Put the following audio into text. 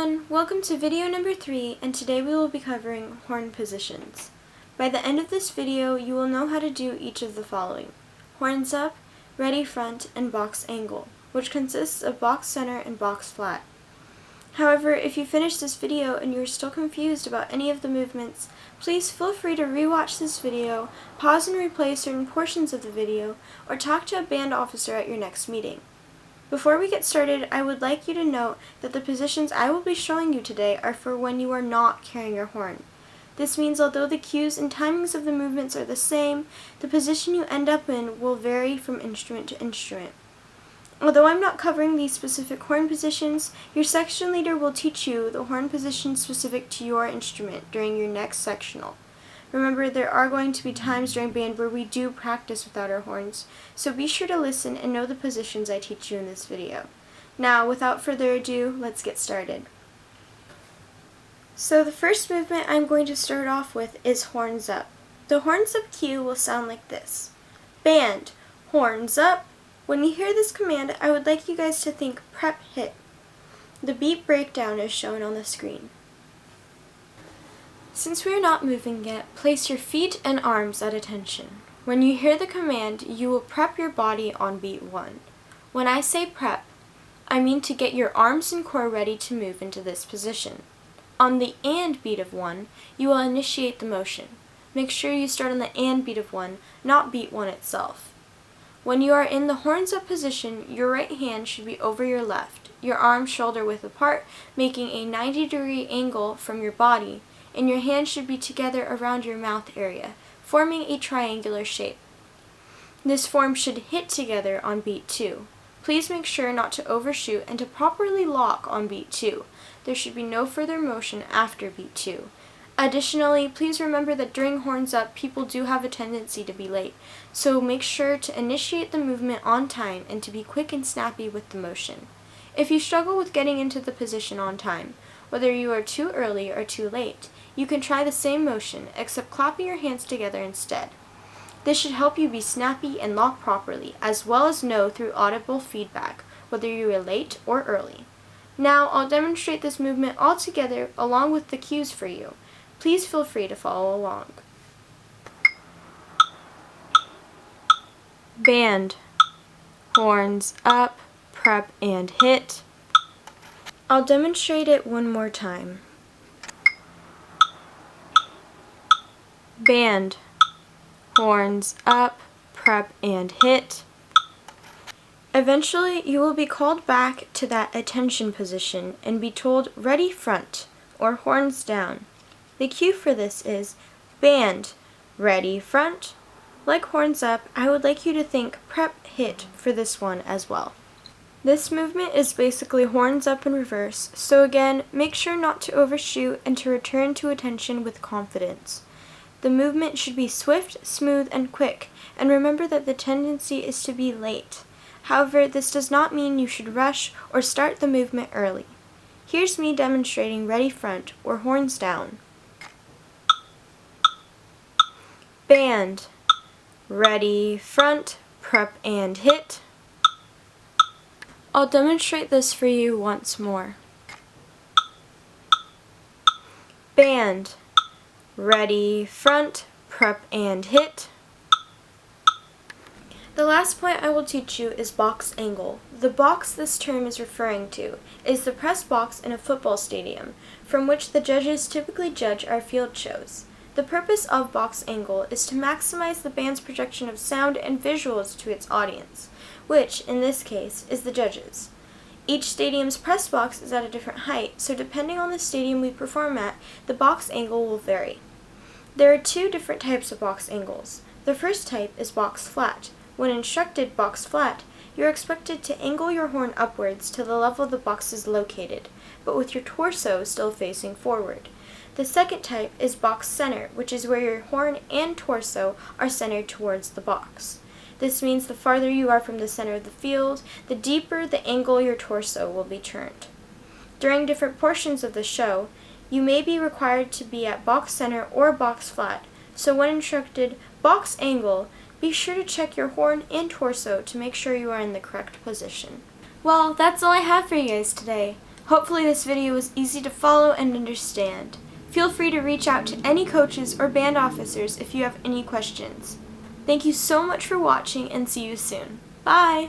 everyone, welcome to video number 3, and today we will be covering horn positions. By the end of this video, you will know how to do each of the following: horns up, ready front, and box angle, which consists of box center and box flat. However, if you finish this video and you're still confused about any of the movements, please feel free to rewatch this video, pause and replay certain portions of the video, or talk to a band officer at your next meeting. Before we get started, I would like you to note that the positions I will be showing you today are for when you are not carrying your horn. This means although the cues and timings of the movements are the same, the position you end up in will vary from instrument to instrument. Although I'm not covering these specific horn positions, your section leader will teach you the horn position specific to your instrument during your next sectional. Remember, there are going to be times during band where we do practice without our horns, so be sure to listen and know the positions I teach you in this video. Now, without further ado, let's get started. So the first movement I'm going to start off with is horns up. The horns up cue will sound like this: band, horns up. When you hear this command, I would like you guys to think prep hit. The beat breakdown is shown on the screen. Since we are not moving yet, place your feet and arms at attention. When you hear the command, you will prep your body on beat 1. When I say prep, I mean to get your arms and core ready to move into this position. On the and beat of 1, you will initiate the motion. Make sure you start on the and beat of 1, not beat 1 itself. When you are in the horns up position, your right hand should be over your left, your arms shoulder width apart, making a 90-degree angle from your body, and your hands should be together around your mouth area, forming a triangular shape. This form should hit together on beat 2. Please make sure not to overshoot and to properly lock on beat 2. There should be no further motion after beat 2. Additionally, please remember that during horns up, people do have a tendency to be late, so make sure to initiate the movement on time and to be quick and snappy with the motion. If you struggle with getting into the position on time, whether you are too early or too late, you can try the same motion, except clapping your hands together instead. This should help you be snappy and lock properly, as well as know through audible feedback whether you are late or early. Now, I'll demonstrate this movement all together along with the cues for you. Please feel free to follow along. Band, horns up, prep and hit. I'll demonstrate it one more time. Band, horns up, prep and hit. Eventually, you will be called back to that attention position and be told ready front or horns down. The cue for this is band, ready front. Like horns up, I would like you to think prep hit for this one as well. This movement is basically horns up in reverse, so again, make sure not to overshoot and to return to attention with confidence. The movement should be swift, smooth, and quick, and remember that the tendency is to be late. However, this does not mean you should rush or start the movement early. Here's me demonstrating ready front or horns down. Band, ready front, prep and hit. I'll demonstrate this for you once more. Band, ready front, prep and hit. The last point I will teach you is box angle. The box this term is referring to is the press box in a football stadium, from which the judges typically judge our field shows. The purpose of box angle is to maximize the band's projection of sound and visuals to its audience, which, in this case, is the judges. Each stadium's press box is at a different height, so depending on the stadium we perform at, the box angle will vary. There are 2 different types of box angles. The first type is box flat. When instructed box flat, you're expected to angle your horn upwards to the level the box is located, but with your torso still facing forward. The second type is box center, which is where your horn and torso are centered towards the box. This means the farther you are from the center of the field, the deeper the angle your torso will be turned. During different portions of the show, you may be required to be at box center or box flat, so when instructed box angle, be sure to check your horn and torso to make sure you are in the correct position. Well, that's all I have for you guys today. Hopefully this video was easy to follow and understand. Feel free to reach out to any coaches or band officers if you have any questions. Thank you so much for watching and see you soon. Bye!